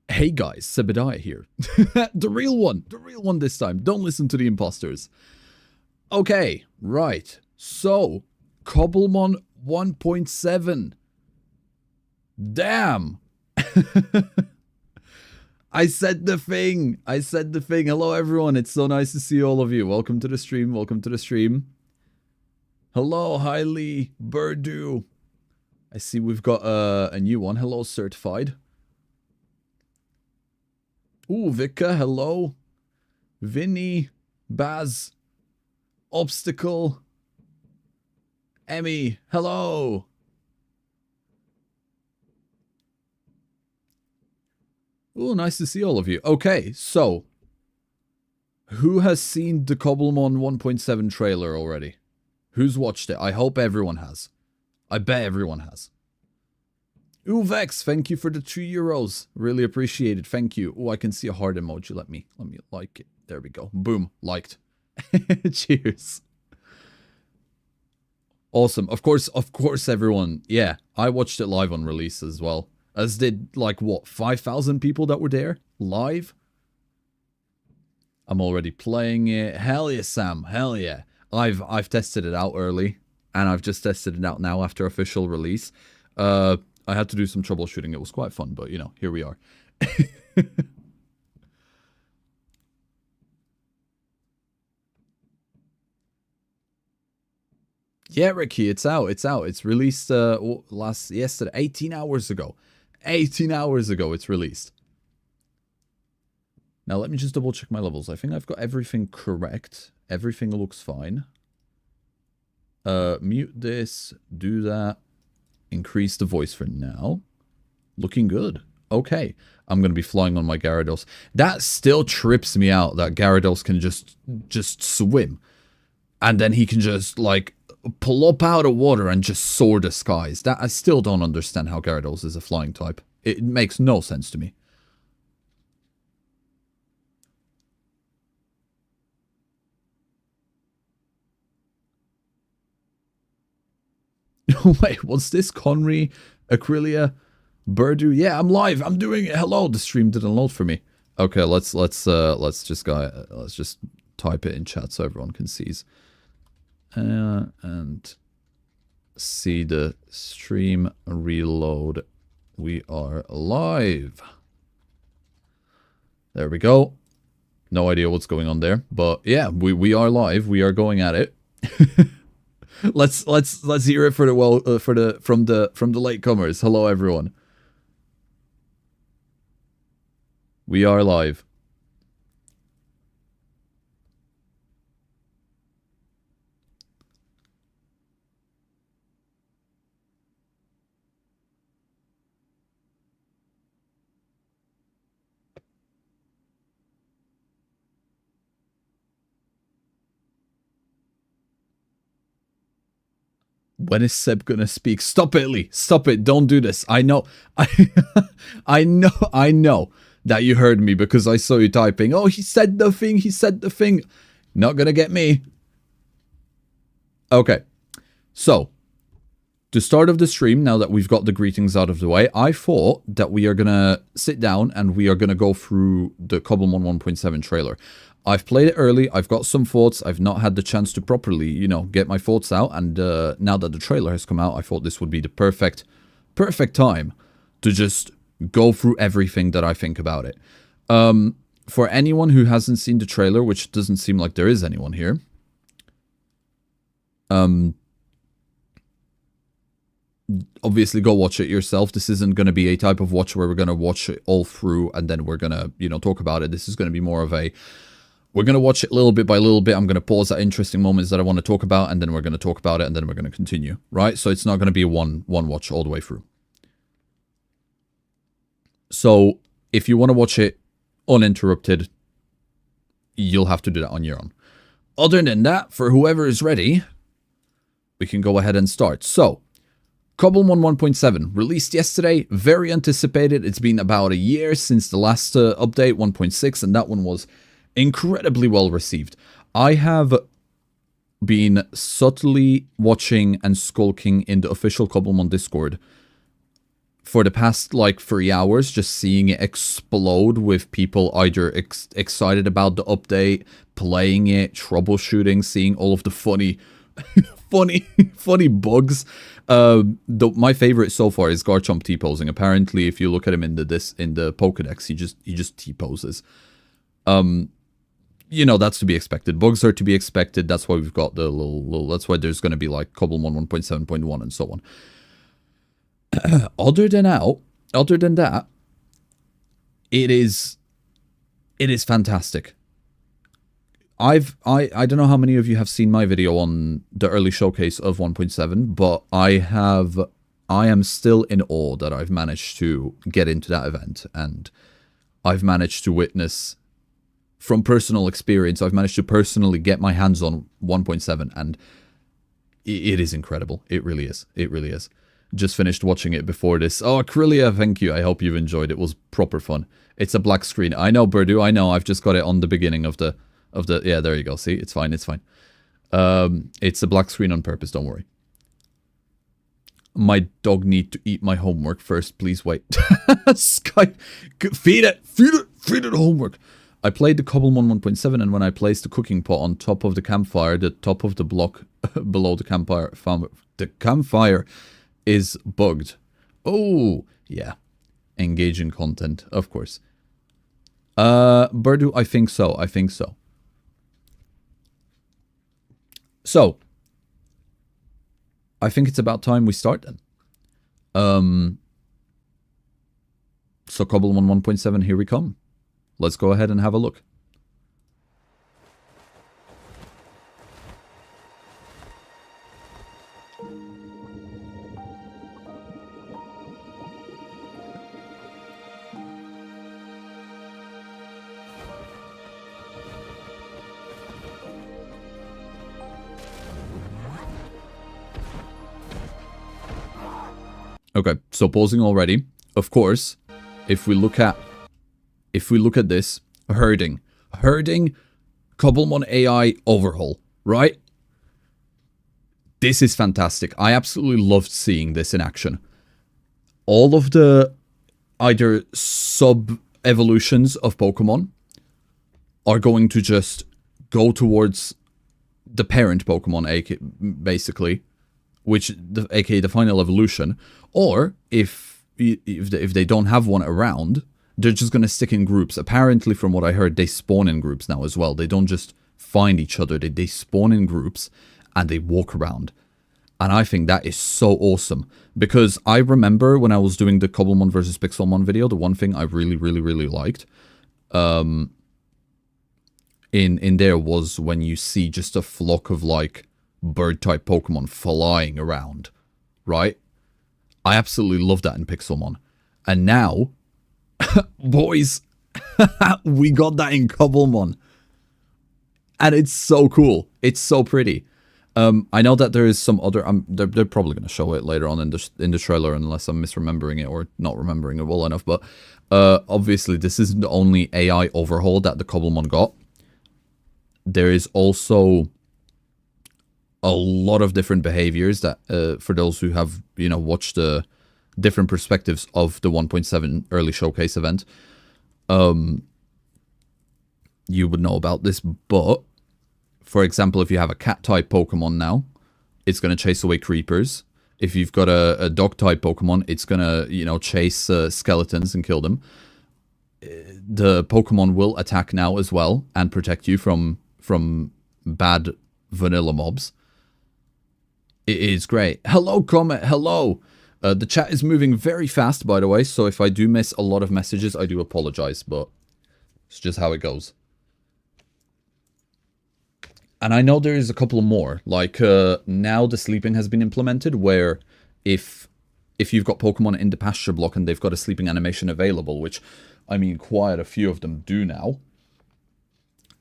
Hey guys, Sebbediah here. The real one this time. Don't listen to the imposters. Okay, right. So, Cobblemon 1.7. Damn. I said the thing. Hello everyone. It's so nice to see all of you. Welcome to the stream. Hello, Hailey, Burdu. I see we've got a new one. Hello, Certified. Ooh, Vika, hello. Vinny, Baz, Obstacle, Emmy, hello. Ooh, nice to see all of you. Okay, so who has seen the Cobblemon 1.7 trailer already? Who's watched it? I hope everyone has. I bet everyone has. Ooh, Vex, thank you for the €2. Really appreciate it. Thank you. Oh, I can see a heart emoji. Let me like it. There we go. Boom. Liked. Cheers. Awesome. Of course, everyone. Yeah, I watched it live on release as well. As did, like, what, 5,000 people that were there? Live? I'm already playing it. Hell yeah, Sam. Hell yeah. I've tested it out early. And I've just tested it out now after official release. I had to do some troubleshooting. It was quite fun, but, you know, here we are. Yeah, Ricky, it's out. It's released yesterday, 18 hours ago. 18 hours ago it's released. Now, let me just double check my levels. I think I've got everything correct. Everything looks fine. Mute this, do that. Increase the voice for now. Looking good. Okay. I'm going to be flying on my Gyarados. That still trips me out that Gyarados can just swim. And then he can just, like, pull up out of water and just soar the skies. That I still don't understand how Gyarados is a flying type. It makes no sense to me. Wait, what's this? Conry, Acrylia, Burdu. Yeah, I'm live. I'm doing it. Hello. The stream didn't load for me. Okay, let's just type it in chat so everyone can see. And see the stream reload. We are live. There we go. No idea what's going on there, but yeah, we are live. We are going at it. Let's hear it for the from the latecomers. Hello everyone. We are live. When is Seb gonna speak? Stop it, Lee. Stop it. Don't do this. I know. I know that you heard me because I saw you typing. Oh, he said the thing. He said the thing. Not gonna get me. Okay. So, to start of the stream, now that we've got the greetings out of the way, I thought that we are gonna sit down and we are gonna go through the Cobblemon 1.7 trailer. I've played it early, I've got some thoughts, I've not had the chance to properly, you know, get my thoughts out, and now that the trailer has come out, I thought this would be the perfect time to just go through everything that I think about it. For anyone who hasn't seen the trailer, which doesn't seem like there is anyone here, obviously go watch it yourself. This isn't going to be a type of watch where we're going to watch it all through and then we're going to, you know, talk about it. This is going to be more of a, we're going to watch it little bit by little bit. I'm going to pause at interesting moments that I want to talk about, and then we're going to talk about it, and then we're going to continue, right? So it's not going to be a one watch all the way through. So if you want to watch it uninterrupted, you'll have to do that on your own. Other than that, for whoever is ready, we can go ahead and start. So, Cobblemon 1.7, released yesterday, very anticipated. It's been about a year since the last update, 1.6, and that one was incredibly well received. I have been subtly watching and skulking in the official Cobblemon Discord for the past like 3 hours, just seeing it explode with people either excited about the update, playing it, troubleshooting, seeing all of the funny funny bugs. My favorite so far is Garchomp T-posing. Apparently, if you look at him in the Pokédex, he just T-poses. You know, that's to be expected. Bugs are to be expected. That's why we've got the little that's why there's going to be like Cobblemon 1.7.1 and so on. Other than that, it is fantastic. I don't know how many of you have seen my video on the early showcase of 1.7, but I am still in awe that I've managed to get into that event, and I've managed to witness from personal experience, I've managed to personally get my hands on 1.7, and it is incredible. It really is. It really is. Just finished watching it before this. Oh, Acrylia, thank you. I hope you've enjoyed it. It was proper fun. It's a black screen. I know, Birdu, I know. I've just got it on the beginning of the yeah, there you go. See, it's fine. It's fine. It's a black screen on purpose. Don't worry. My dog need to eat my homework first. Please wait. Sky, feed it homework. I played the Cobblemon 1.7, and when I placed the cooking pot on top of the campfire, the top of the block below the campfire is bugged. Oh, yeah. Engaging content, of course. Birdu, I think so. I think so. So, I think it's about time we start then. So Cobblemon 1.7, here we come. Let's go ahead and have a look. Okay, so pausing already. Of course, if we look at this, herding Cobblemon AI overhaul, right? This is fantastic. I absolutely loved seeing this in action. All of the either sub-evolutions of Pokemon are going to just go towards the parent Pokemon, basically, aka the final evolution, or if they don't have one around, they're just going to stick in groups. Apparently, from what I heard, they spawn in groups now as well. They don't just find each other. They spawn in groups and they walk around. And I think that is so awesome. Because I remember when I was doing the Cobblemon versus Pixelmon video, the one thing I really liked in there was when you see just a flock of like bird-type Pokemon flying around, right? I absolutely love that in Pixelmon. And now, boys, we got that in Cobblemon. And it's so cool. It's so pretty. I know that there is some other... they're probably going to show it later on in the trailer, unless I'm misremembering it or not remembering it well enough. But obviously, this isn't the only AI overhaul that the Cobblemon got. There is also a lot of different behaviors that, for those who have, you know, watched the different perspectives of the 1.7 early showcase event, you would know about this. But, for example, if you have a cat-type Pokemon now, it's going to chase away creepers. If you've got a dog-type Pokemon, it's going to, you know, chase skeletons and kill them. The Pokemon will attack now as well and protect you from bad vanilla mobs. It is great. Hello, Comet. Hello. The chat is moving very fast, by the way, so if I do miss a lot of messages, I do apologize, but it's just how it goes. And I know there is a couple more. Like, now the sleeping has been implemented, where if you've got Pokemon in the pasture block and they've got a sleeping animation available, which, I mean, quite a few of them do now,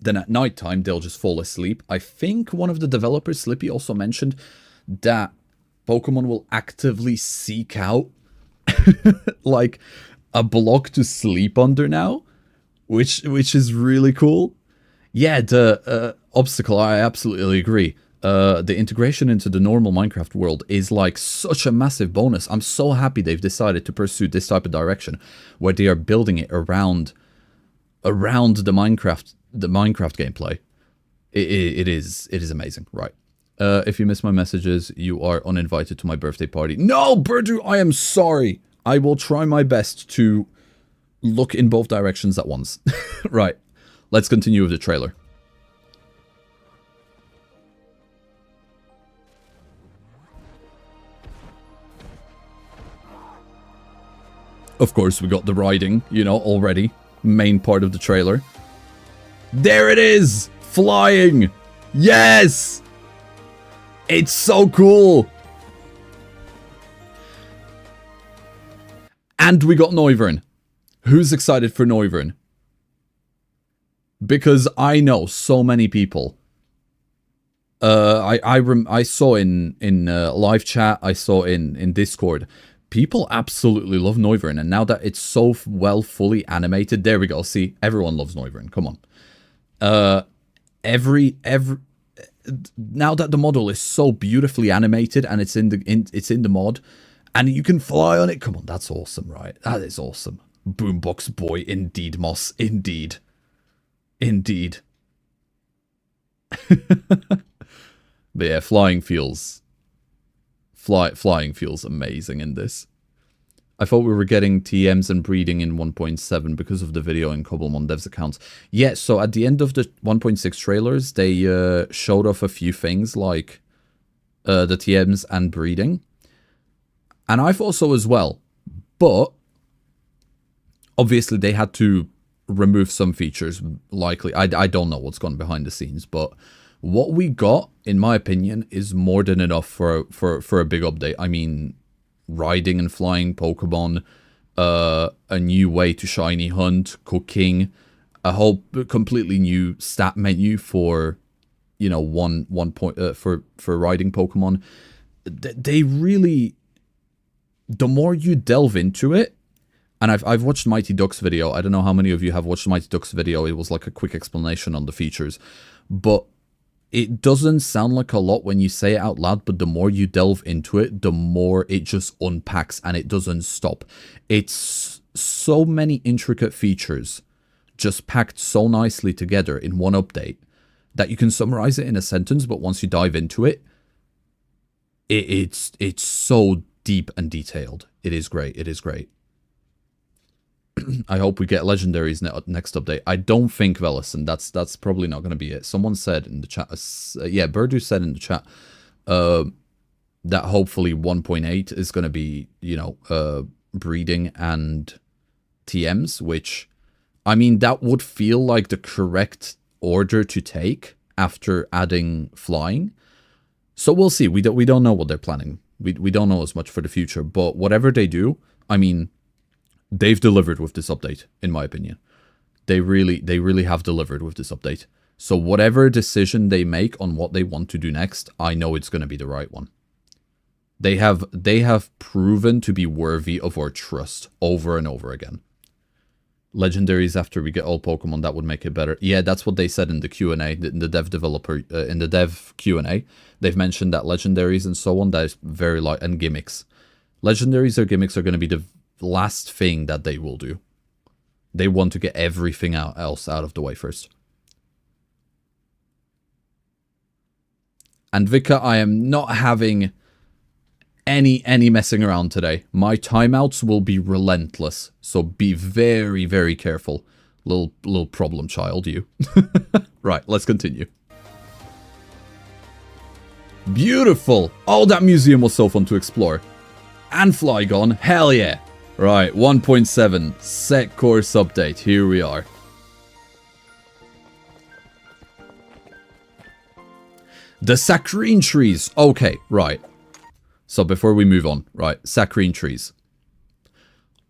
then at nighttime, they'll just fall asleep. I think one of the developers, Slippy, also mentioned that Pokemon will actively seek out like a block to sleep under now, which is really cool. Yeah, the obstacle, I absolutely agree. the integration into the normal Minecraft world is like such a massive bonus. I'm so happy they've decided to pursue this type of direction where they are building it around the Minecraft gameplay. It is amazing, right? If you miss my messages, you are uninvited to my birthday party. No, Birdu, I am sorry. I will try my best to look in both directions at once. Right, let's continue with the trailer. Of course, we got the riding, you know, already. Main part of the trailer. There it is! Flying! Yes! It's so cool! And we got Noivern. Who's excited for Noivern? Because I know so many people. I saw in live chat, I saw in Discord. People absolutely love Noivern, and now that it's so well fully animated, there we go. See, everyone loves Noivern. Come on. Now that the model is so beautifully animated and it's in the mod, and you can fly on it. Come on, that's awesome, right? That is awesome. Boombox boy, indeed, Moss, indeed, indeed. But yeah, flying feels amazing in this. I thought we were getting TMs and breeding in 1.7 because of the video in Cobblemon devs accounts. Yeah, so at the end of the 1.6 trailers, they showed off a few things like the TMs and breeding. And I thought so as well. But obviously they had to remove some features, likely. I don't know what's gone behind the scenes, but what we got, in my opinion, is more than enough for a big update. I mean, riding and flying Pokemon, a new way to shiny hunt, cooking, a whole completely new stat menu for, you know, for riding Pokemon. They really, the more you delve into it, and I've watched Mighty Duck's video. I don't know how many of you have watched Mighty Duck's video. It was like a quick explanation on the features, but it doesn't sound like a lot when you say it out loud, but the more you delve into it, the more it just unpacks and it doesn't stop. It's so many intricate features just packed so nicely together in one update that you can summarize it in a sentence, but once you dive into it, it's so deep and detailed. It is great. It is great. I hope we get legendaries next update. I don't think, Velison, that's probably not going to be it. Someone said in the chat, yeah, Birdu said in the chat that hopefully 1.8 is going to be, you know, breeding and TMs, which, I mean, that would feel like the correct order to take after adding flying. So we'll see. We don't know what they're planning. We don't know as much for the future, but whatever they do, I mean, they've delivered with this update, in my opinion. They really have delivered with this update. So whatever decision they make on what they want to do next, I know it's going to be the right one. They have proven to be worthy of our trust over and over again. Legendaries after we get all Pokemon, that would make it better. Yeah, that's what they said in the Q&A, in the dev developer, in the dev Q&A. They've mentioned that legendaries and so on, that is very light, and gimmicks. Legendaries or gimmicks are going to be the last thing that they will do. They want to get everything else out of the way first. And Vika, I am not having any messing around today. My timeouts will be relentless, so be very, very careful. Little problem child, you. Right, let's continue. Beautiful! Oh, that museum was so fun to explore. And Flygon, hell yeah! Right, 1.7, set course update, here we are. The Saccharine trees, okay, right. So before we move on, right, Saccharine trees.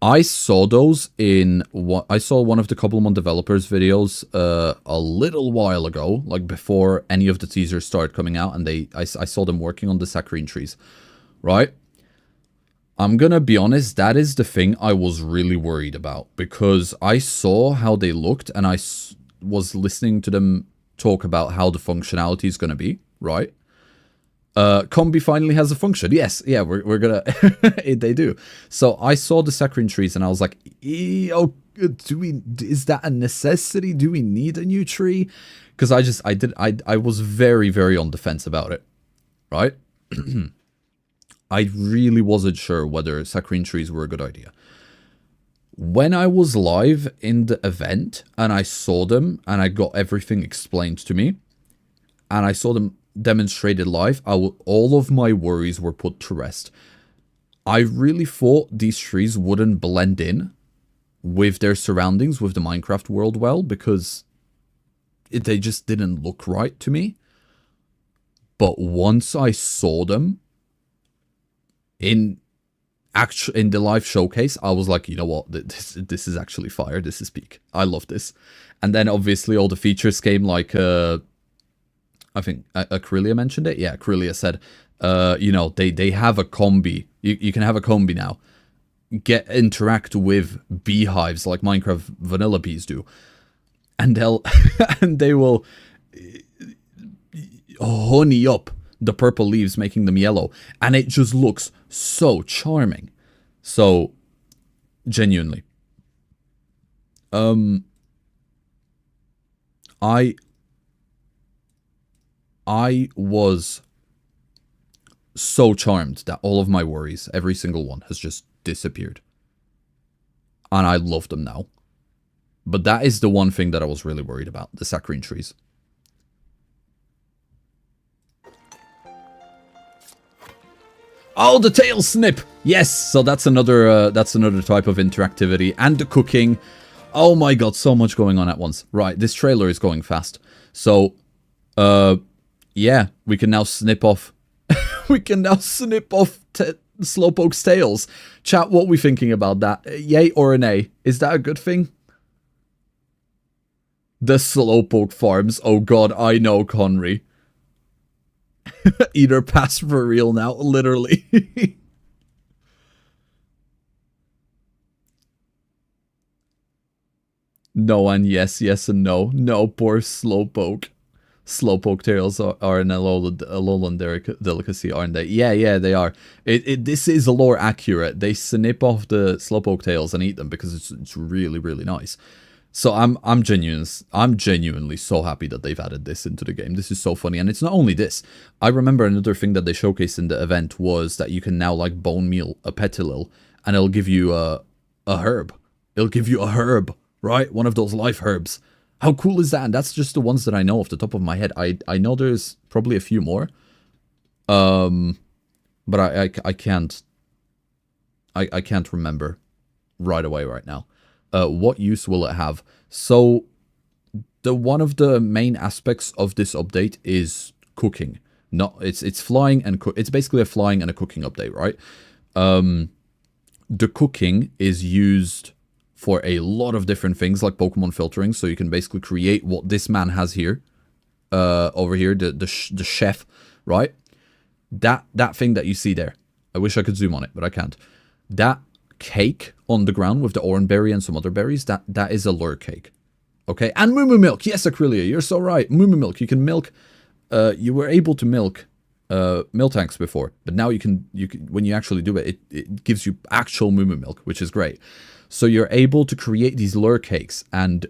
I saw those in I saw one of the Cobblemon developers videos a little while ago, like before any of the teasers started coming out, and I saw them working on the Saccharine trees, right? I'm gonna be honest, that is the thing I was really worried about, because I saw how they looked and I was listening to them talk about how the functionality is gonna be, right? Combi finally has a function. Yes, yeah, we're gonna... they do. So I saw the saccharine trees and I was like, oh, is that a necessity? Do we need a new tree? Because I was very, very on the fence about it, right? I really wasn't sure whether saccharine trees were a good idea. When I was live in the event and I saw them and I got everything explained to me and I saw them demonstrated live, all of my worries were put to rest. I really thought these trees wouldn't blend in with their surroundings, with the Minecraft world well, because they just didn't look right to me. But once I saw them in the live showcase, I was like, you know what, this is actually fire. This is peak. I love this. And then obviously all the features came, like I think Acrylia mentioned it. Yeah, Acrylia said, you know, they have a combi. You can have a combi now. Interact with beehives like Minecraft vanilla bees do, and they will honey up the purple leaves, making them yellow, and it just looks so charming. So genuinely, I was so charmed that all of my worries, every single one, has just disappeared. And I love them now. But that is the one thing that I was really worried about, the saccharine trees. Oh, the tail snip! Yes! So that's another type of interactivity. And the cooking. Oh my god, so much going on at once. Right, this trailer is going fast. So, yeah, we can now snip off... we can now snip off Slowpoke's tails. Chat, what are we thinking about that? Yay or a nay? Is that a good thing? The Slowpoke farms. Oh god, I know, Conry. Either pass for real now, literally. No and yes, yes and no. No, poor Slowpoke. Slowpoke tails are an Alolan delicacy, aren't they? Yeah, they are. This is lore accurate. They snip off the Slowpoke tails and eat them because it's really, really nice. So I'm genuinely so happy that they've added this into the game. This is so funny. And it's not only this. I remember another thing that they showcased in the event was that you can now like bone meal a Petilil and it'll give you a herb. It'll give you a herb, right? One of those life herbs. How cool is that? And that's just the ones that I know off the top of my head. I know there's probably a few more. But I can't remember right away right now. What use will it have? So one of the main aspects of this update is cooking. It's flying and it's basically a flying and a cooking update, right? The cooking is used for a lot of different things, like Pokemon filtering. So you can basically create what this man has here, over here, the chef, right? That thing that you see there. I wish I could zoom on it, but I can't. That cake on the ground with the orangeberry and some other berries, that is a lure cake. Okay, and Moo Moo Milk. Yes, Acrylia, you're so right. Moo Moo Milk. You can milk. You were able to milk milk tanks before, but now you can when you actually do it, it gives you actual Moo Moo Milk, which is great. So you're able to create these lure cakes, and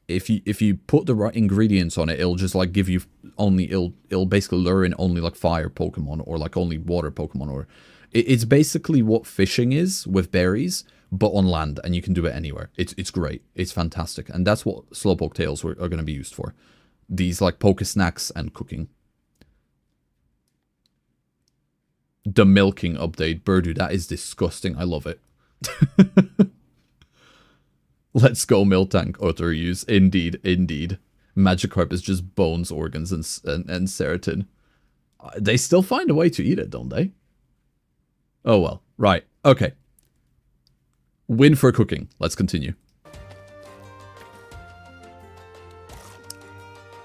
if you put the right ingredients on it, it'll just like give you only it'll basically lure in only like fire Pokemon or like only water Pokemon, or it's basically what fishing is with berries, but on land, and you can do it anywhere. It's great. It's fantastic, and that's what Slowpoke tails are going to be used for. These like poke snacks and cooking. The milking update, Birdu, that is disgusting. I love it. Let's go, Miltank Otter use. Indeed, indeed. Magikarp is just bones, organs, and Saccharine. They still find a way to eat it, don't they? Oh well. Right. Okay. Win for cooking. Let's continue.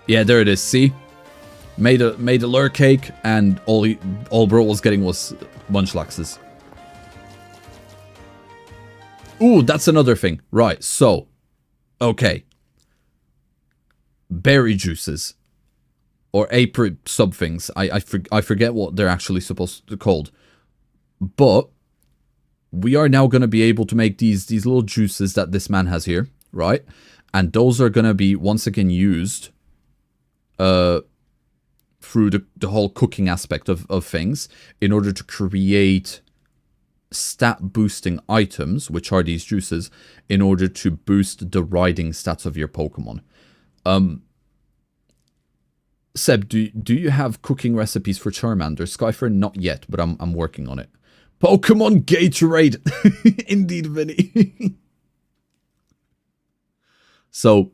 Yeah, there it is. See? Made a lure cake, and all bro was getting was Munchlaxes. Ooh, that's another thing. Right, so. Okay. Berry juices. or ep4 sub things. I forget what they're actually supposed to be called. But we are now going to be able to make these little juices that this man has here, right? And those are going to be, once again, used through the whole cooking aspect of things in order to create stat boosting items, which are these juices, in order to boost the riding stats of your Pokemon. Seb, do you have cooking recipes for Charmander? Skyfer, not yet, but I'm working on it. Pokemon Gatorade! Indeed, Vinny. So,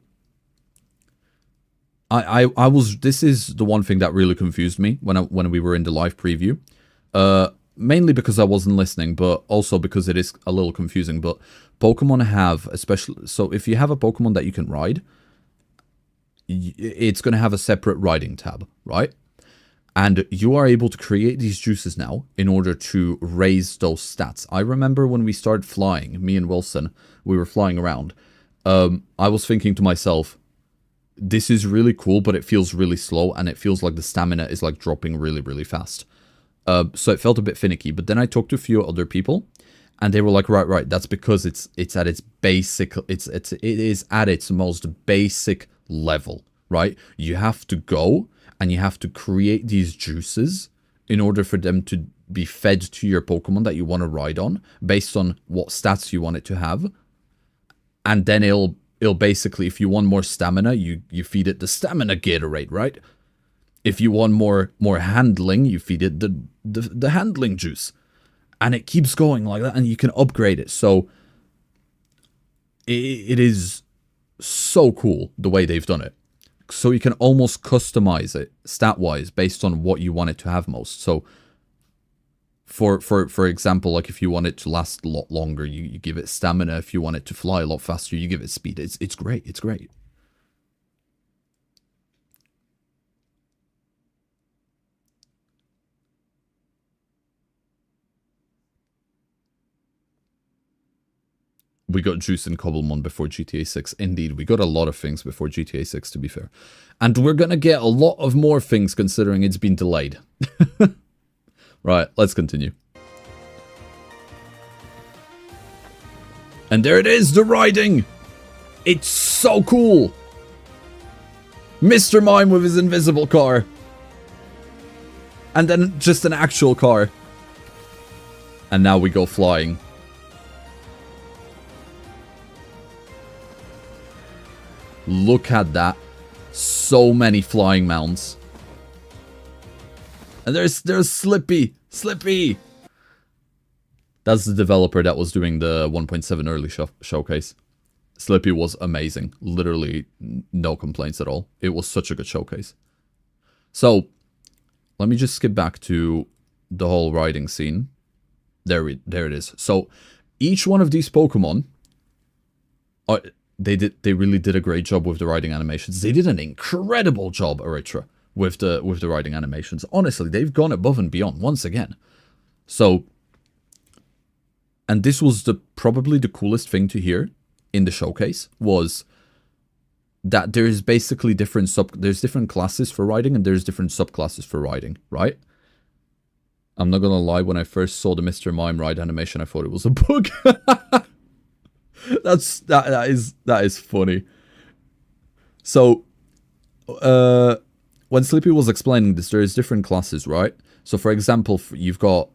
I was, this is the one thing that really confused me when we were in the live preview. Mainly because I wasn't listening, but also because it is a little confusing. But Pokemon have, especially, so if you have a Pokemon that you can ride, it's going to have a separate riding tab, right? And you are able to create these juices now in order to raise those stats. I remember when we started flying, me and Wilson, we were flying around. I was thinking to myself, this is really cool, but it feels really slow, and it feels like the stamina is like dropping really, really fast. So it felt a bit finicky. But then I talked to a few other people, and they were like, right, that's because it's at its basic, it is at its most basic level, right? You have to go and you have to create these juices in order for them to be fed to your Pokemon that you want to ride on based on what stats you want it to have. And then it'll basically, if you want more stamina, you feed it the stamina Gatorade, right? If you want more handling, you feed it the handling juice. And it keeps going like that, and you can upgrade it. So it is so cool the way they've done it. So you can almost customize it stat-wise based on what you want it to have most. So for example, like if you want it to last a lot longer, you give it stamina. If you want it to fly a lot faster, you give it speed. It's great. It's great. We got juice in Cobblemon before GTA 6. Indeed, we got a lot of things before GTA 6, to be fair. And we're going to get a lot of more things considering it's been delayed. Right, let's continue. And there it is, the riding! It's so cool! Mr. Mime with his invisible car. And then just an actual car. And now we go flying. Look at that. So many flying mounts. And there's Slippy. Slippy! That's the developer that was doing the 1.7 early showcase. Slippy was amazing. Literally no complaints at all. It was such a good showcase. So, let me just skip back to the whole riding scene. There it is. So, each one of these Pokemon are... They really did a great job with the riding animations. They did an incredible job, Erythra, with the riding animations. Honestly, they've gone above and beyond once again. So, and this was probably the coolest thing to hear in the showcase was that there's basically different classes for riding and there's different subclasses for riding, right? I'm not gonna lie, when I first saw the Mr. Mime ride animation, I thought it was a bug. That is funny. So, when Slippy was explaining this, there is different classes, right? So, for example, you've got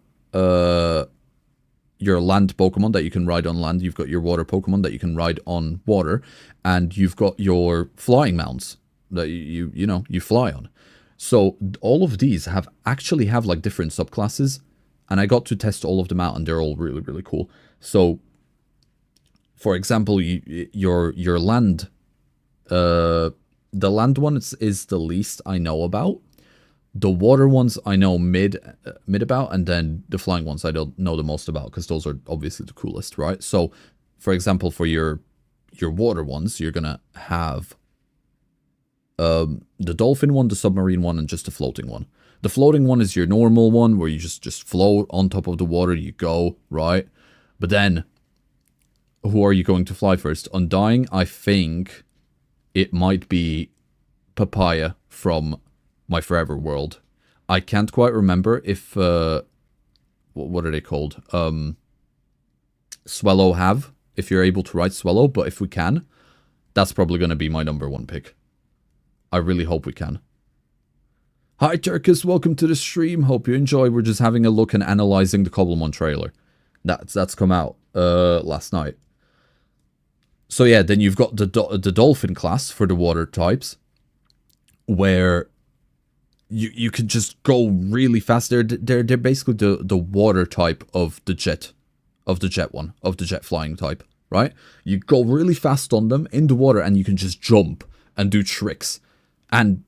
your land Pokemon that you can ride on land. You've got your water Pokemon that you can ride on water, and you've got your flying mounts that you fly on. So, all of these actually have like different subclasses, and I got to test all of them out, and they're all really, really cool. So, for example, your land, the land one is the least I know about. The water ones I know mid about, and then the flying ones I don't know the most about because those are obviously the coolest, right? So, for example, for your water ones, you're gonna have the dolphin one, the submarine one, and just the floating one. The floating one is your normal one where you just float on top of the water. You go, right? But then, who are you going to fly first? Undying, I think it might be Papaya from my forever world. I can't quite remember if what are they called? Swellow have, if you're able to write Swellow, but if we can, that's probably going to be my #1 pick. I really hope we can. Hi Turkus, welcome to the stream. Hope you enjoy. We're just having a look and analyzing the Cobblemon trailer. That's come out last night. So yeah, then you've got the Dolphin class for the water types, where you can just go really fast. They're basically the water type of the jet flying type, right? You go really fast on them in the water, and you can just jump and do tricks, and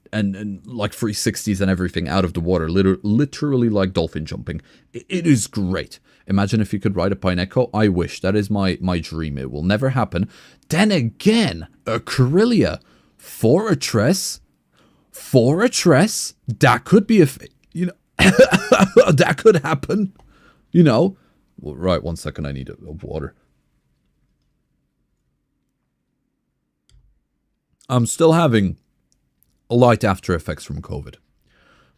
like 360s and everything out of the water, literally like dolphin jumping. It is great. Imagine if you could ride a Pineco. I wish. That is my dream. It will never happen. Then again, a Corellia for a Tress. That could be that could happen, Well, right, 1 second, I need a water. I'm still having a light after effects from COVID,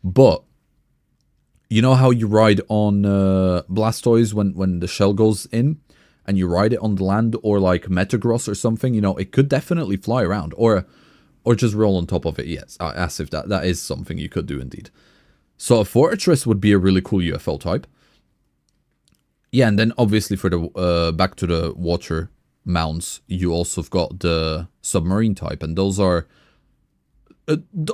but you know how you ride on Blastoise when the shell goes in, and you ride it on the land, or like Metagross or something, it could definitely fly around, or just roll on top of it. Yes, as if that is something you could do indeed. So a Fortress would be a really cool UFO type. Yeah, and then obviously for the back to the water mounts, you also have got the submarine type, and those are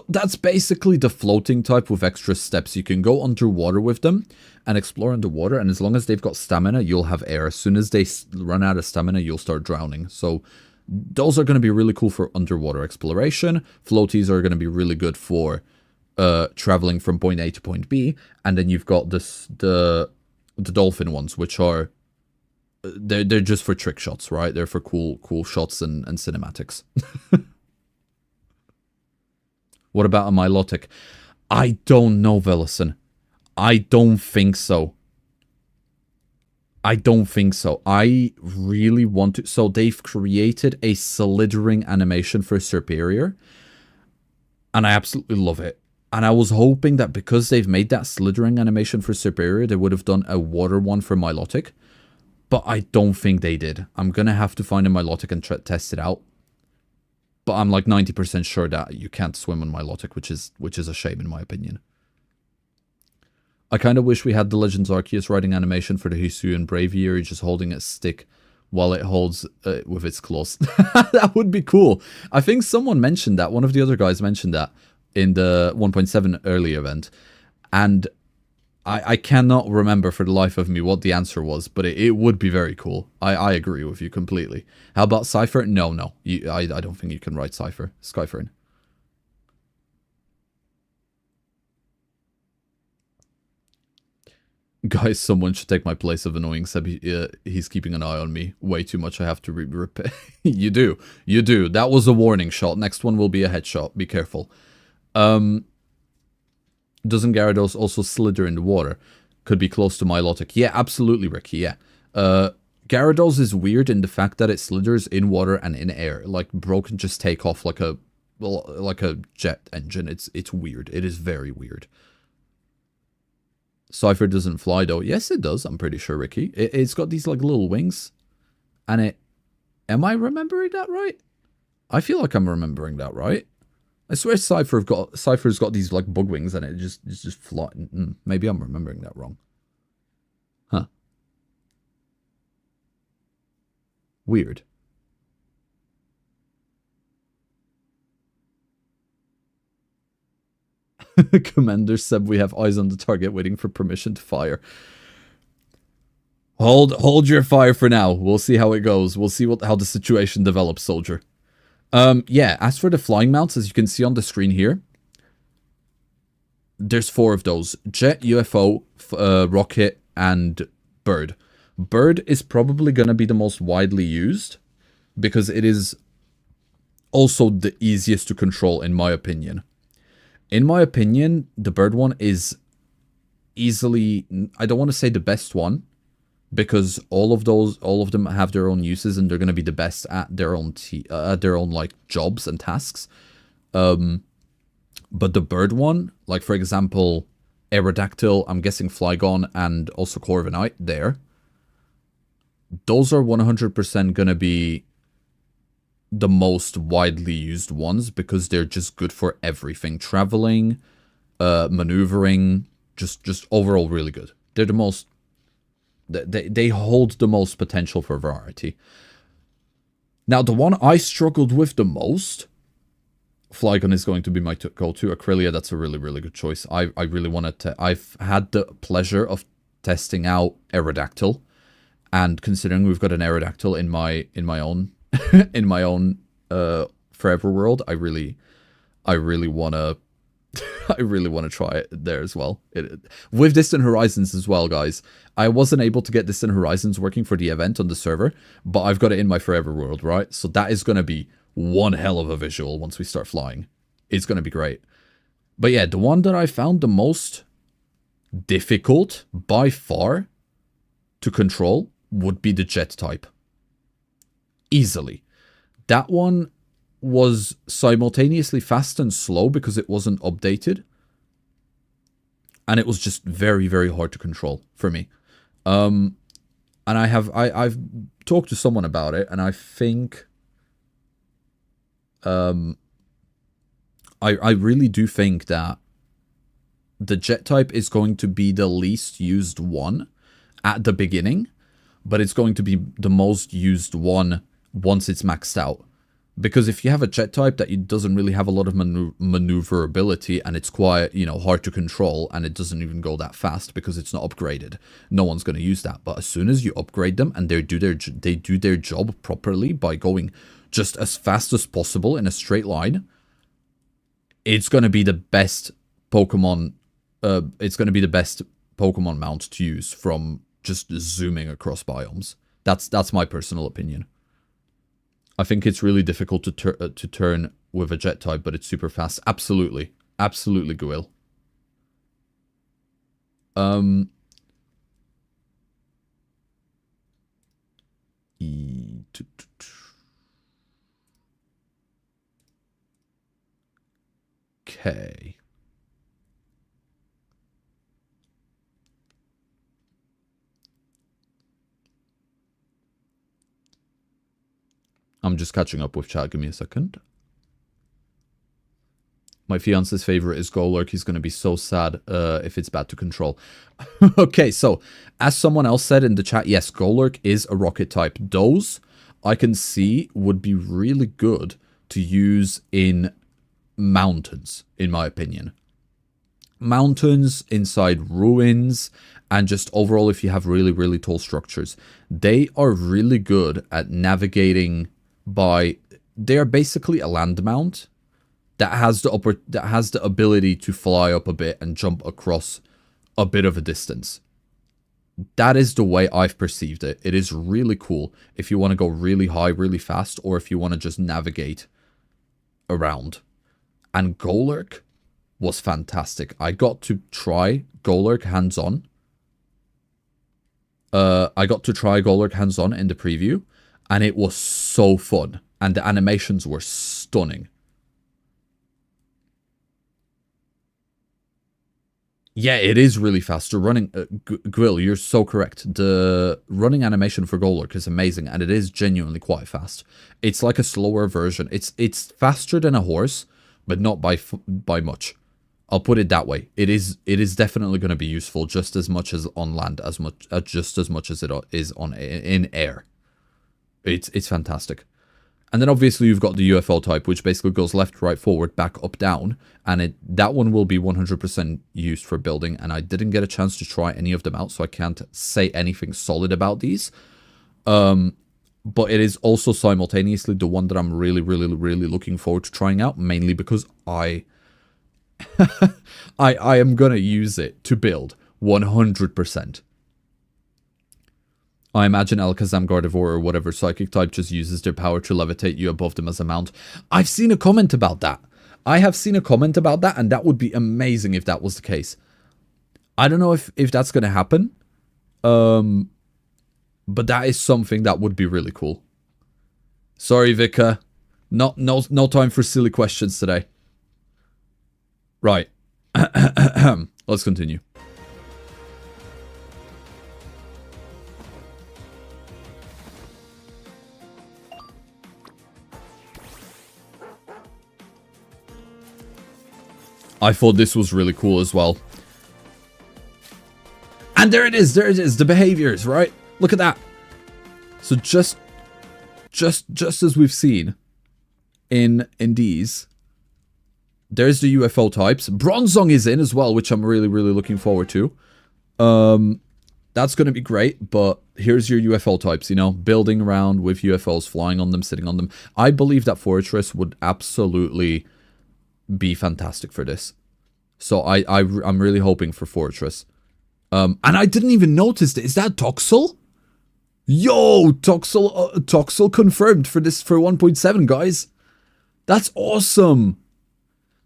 that's basically the floating type with extra steps. You can go underwater with them and explore underwater, and as long as they've got stamina, you'll have air. As soon as they run out of stamina, you'll start drowning. So those are going to be really cool for underwater exploration. Floaties are going to be really good for traveling from point A to point B. And then you've got the dolphin ones, which are they're just for trick shots, right? They're for cool shots and cinematics. What about a Milotic? I don't know, Velison. I don't think so. I really want to. So they've created a slithering animation for Superior, and I absolutely love it. And I was hoping that because they've made that slithering animation for Superior, they would have done a water one for Milotic, but I don't think they did. I'm gonna have to find a Milotic and test it out. But I'm like 90% sure that you can't swim on Milotic, which is a shame in my opinion. I kind of wish we had the Legends Arceus riding animation for the Hisuian Braviary, just holding a stick while it holds with its claws. That would be cool. I think someone mentioned that. One of the other guys mentioned that in the 1.7 early event. And I cannot remember for the life of me what the answer was, but it would be very cool. I agree with you completely. How about Cypher? No. I don't think you can write Cypher. Skyphone. Guys, someone should take my place of annoying Seb. He's keeping an eye on me way too much. I have to repair. You do. That was a warning shot. Next one will be a headshot. Be careful. Doesn't Gyarados also slither in the water? Could be close to Milotic. Yeah, absolutely, Ricky. Yeah. Gyarados is weird in the fact that it slithers in water and in air. Like, bro can just take off like a jet engine. It's weird. It is very weird. Cypher doesn't fly though. Yes, it does. I'm pretty sure, Ricky. It's got these like little wings, and it. Am I remembering that right? I feel like I'm remembering that right. I swear Cypher's got these like bug wings, and it's just fly. Maybe I'm remembering that wrong. Huh. Weird. Commander said we have eyes on the target waiting for permission to fire. Hold your fire for now. We'll see how it goes. We'll see how the situation develops, soldier. Yeah, as for the flying mounts, as you can see on the screen here, there's 4 of those. Jet, UFO, Rocket, and Bird. Bird is probably going to be the most widely used because it is also the easiest to control, in my opinion. In my opinion, the Bird one is easily, I don't want to say the best one, because all of them have their own uses, and they're going to be the best at their own like jobs and tasks. But the bird one, like for example, Aerodactyl, I'm guessing Flygon, and also Corviknight there, those are 100% going to be the most widely used ones because they're just good for everything. Traveling, maneuvering, just overall really good. They're the most... They hold the most potential for variety. Now, the one I struggled with the most... Flygon is going to be my go-to. Acrylia, that's a really, really good choice. I really wanted to... I've had the pleasure of testing out Aerodactyl. And considering we've got an Aerodactyl in my own in my own Forever World, I really wanna I really want to try it there as well. With Distant Horizons as well, guys. I wasn't able to get Distant Horizons working for the event on the server, but I've got it in my Forever World, right? So that is going to be one hell of a visual once we start flying. It's going to be great. But yeah, the one that I found the most difficult by far to control would be the jet type. Easily. That one was simultaneously fast and slow because it wasn't updated. And it was just very, very hard to control for me. And I've talked to someone about it, and I think I really do think that the jet type is going to be the least used one at the beginning, but it's going to be the most used one once it's maxed out. Because if you have a jet type that it doesn't really have a lot of maneuverability and it's quite, you know, hard to control, and it doesn't even go that fast because it's not upgraded, no one's going to use that. But as soon as you upgrade them and they do their job properly by going just as fast as possible in a straight line, it's going to be the best Pokemon. It's going to be the best Pokemon mount to use from just zooming across biomes. That's my personal opinion. I think it's really difficult to turn with a jet type, but it's super fast. Absolutely. Absolutely, Guil. Okay. I'm just catching up with chat. Give me a second. My fiance's favorite is Golurk. He's going to be so sad if it's bad to control. Okay, so as someone else said in the chat, yes, Golurk is a rocket type. Those I can see would be really good to use in mountains, in my opinion. Mountains, inside ruins, and just overall if you have really, really tall structures. They are really good at navigating by... They are basically a land mount that has the ability to fly up a bit and jump across a bit of a distance. That is the way I've perceived it. It is really cool if you want to go really high, really fast, or if you want to just navigate around. And Golurk was fantastic. I got to try Golurk hands-on. in the preview, and it was so fun. And the animations were stunning. Yeah, it is really fast. The running... Grill, you're so correct. The running animation for Golurk is amazing, and it is genuinely quite fast. It's like a slower version. It's faster than a horse, but not by much. I'll put it that way. It is definitely going to be useful just as much as on land, just as much as it is in air. It's fantastic. And then obviously you've got the UFO type, which basically goes left, right, forward, back, up, down. And that one will be 100% used for building. And I didn't get a chance to try any of them out, so I can't say anything solid about these. But it is also simultaneously the one that I'm really, really, really looking forward to trying out. Mainly because I am going to use it to build 100%. I imagine Alakazam, Gardevoir, or whatever psychic type just uses their power to levitate you above them as a mount. I've seen a comment about that. I have seen a comment about that, and that would be amazing if that was the case. I don't know if that's going to happen. But that is something that would be really cool. Sorry, Vika. No time for silly questions today. Right. Let's continue. I thought this was really cool as well. And there it is, the behaviors, right? Look at that. So just as we've seen in these, there's the UFO types. Bronzong is in as well, which I'm really looking forward to. That's going to be great, but here's your UFO types, you know, building around with UFOs, flying on them, sitting on them. I believe that Fortress would absolutely be fantastic for this. So I'm really hoping for Fortress. And I didn't even notice it. Is that Toxel? Yo, Toxel confirmed for this for 1.7, guys. That's awesome.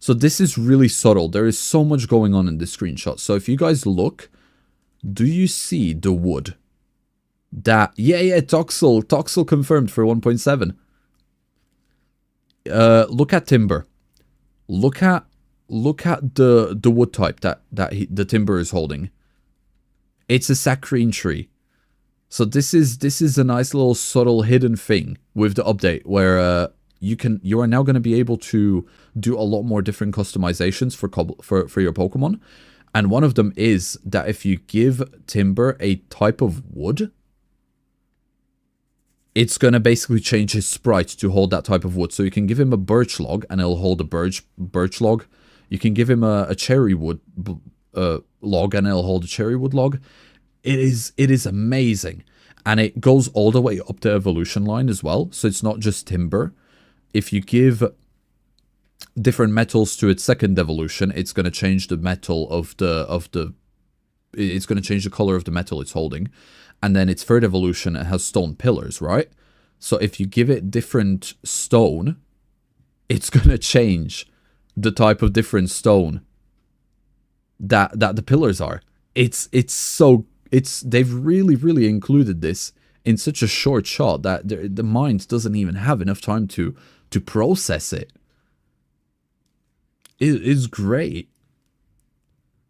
So this is really subtle. There is so much going on in this screenshot. So if you guys look, do you see the wood? That yeah, Toxel confirmed for 1.7. Look at timber. Look at the wood type that the timber is holding. It's a saccharine tree. So this is a nice little subtle hidden thing with the update where you are now going to be able to do a lot more different customizations for your Pokemon. And one of them is that if you give Timber a type of wood, it's going to basically change his sprite to hold that type of wood. So you can give him a birch log and it'll hold a birch log. You can give him a cherry wood log and it'll hold a cherry wood log. It is amazing. And it goes all the way up the evolution line as well. So it's not just Timber. If you give different metals to its second evolution, it's going to change the metal it's going to change the color of the metal it's holding. And then its third evolution, it has stone pillars, right? So if you give it different stone, it's going to change the type of different stone that the pillars are. They've really included this in such a short shot that the mind doesn't even have enough time to process it. It is great.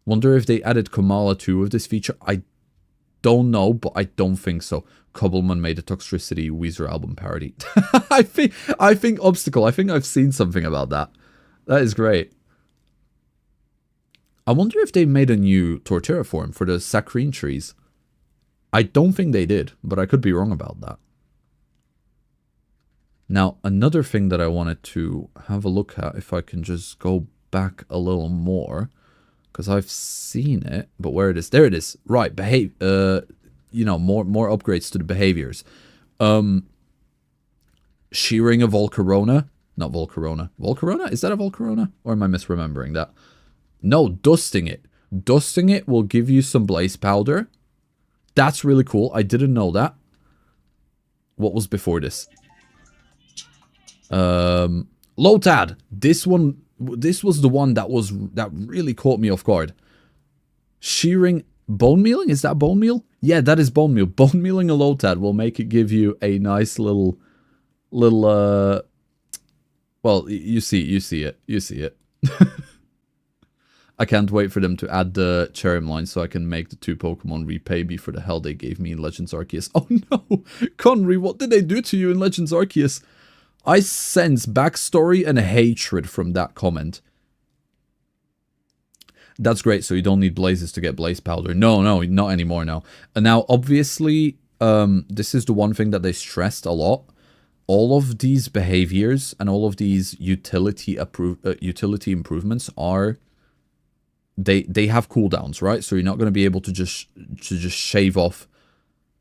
Wonder if they added Kamala too with this feature. I don't know, but I don't think so. Cobblemon made a Toxtricity Weezer album parody. I think Obstacle. I think I've seen something about that. That is great. I wonder if they made a new Torterra form for the Saccharine trees. I don't think they did, but I could be wrong about that. Now, another thing that I wanted to have a look at, if I can just go back a little more, because I've seen it, but where it is, there it is. Right, you know, more upgrades to the behaviors. Shearing a Volcarona, not Volcarona. Volcarona? Is that a Volcarona? Or am I misremembering that? No, dusting it. Dusting it will give you some blaze powder. That's really cool. I didn't know that. What was before this? Lotad. This was the one that really caught me off guard. Shearing bone mealing? Is that bone meal? Yeah, that is bone meal. Bone mealing a Lotad will make it give you a nice little well, you see it. I can't wait for them to add the Cherrim line so I can make the two Pokemon repay me for the hell they gave me in Legends Arceus. Oh no! Conry, what did they do to you in Legends Arceus? I sense backstory and hatred from that comment. That's great, so you don't need blazes to get blaze powder. No, not anymore now. And now, obviously, this is the one thing that they stressed a lot. All of these behaviors and all of these utility improvements are... They have cooldowns, right? So you're not going to be able to just shave off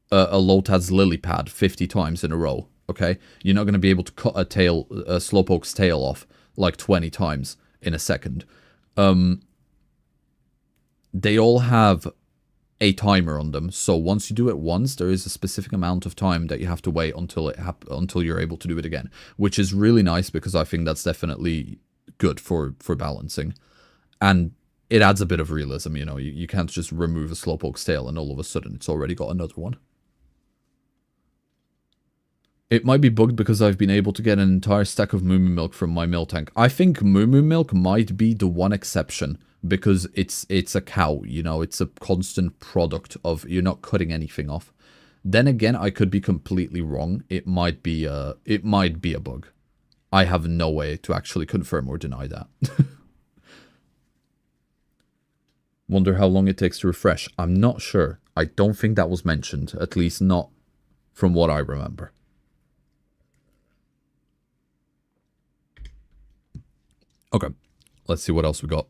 a Lotad's lily pad 50 times in a row, okay? You're not going to be able to cut a Slowpoke's tail off like 20 times in a second. They all have a timer on them, so once you do it once, there is a specific amount of time that you have to wait until you're able to do it again, which is really nice because I think that's definitely good for balancing. And it adds a bit of realism, you know. You can't just remove a Slowpoke's tail and all of a sudden it's already got another one. It might be bugged because I've been able to get an entire stack of Moo Moo milk from my milk tank. I think Moo Moo milk might be the one exception because it's a cow, you know, it's a constant product of, you're not cutting anything off. Then again, I could be completely wrong. It might be a bug. I have no way to actually confirm or deny that. Wonder how long it takes to refresh. I'm not sure. I don't think that was mentioned, at least not from what I remember. Okay, let's see what else we got.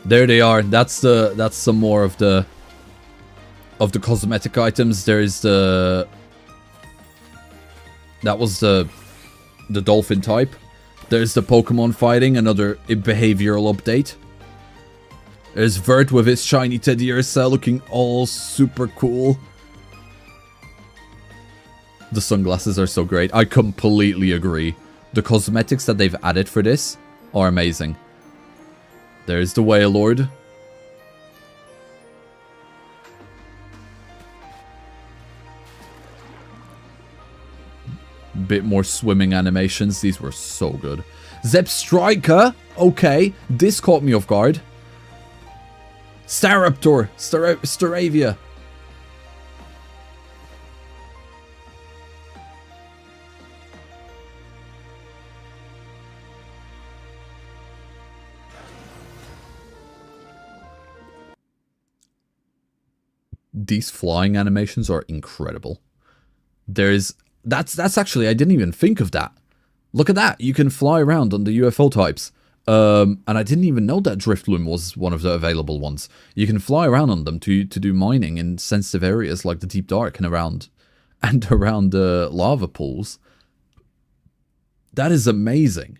There they are. That's some more of the cosmetic items. There's that was the dolphin type. There's the Pokemon fighting, another behavioral update. There's Vert with his shiny Teddiursa looking all super cool. The sunglasses are so great. I completely agree. The cosmetics that they've added for this are amazing. There's the Wailord. Bit more swimming animations. These were so good. Zepstrika. Okay, this caught me off guard. Staraptor. Staravia. These flying animations are incredible. That's actually, I didn't even think of that. Look at that. You can fly around on the UFO types. And I didn't even know that Drifloon was one of the available ones. You can fly around on them to do mining in sensitive areas like the Deep Dark and around the lava pools. That is amazing.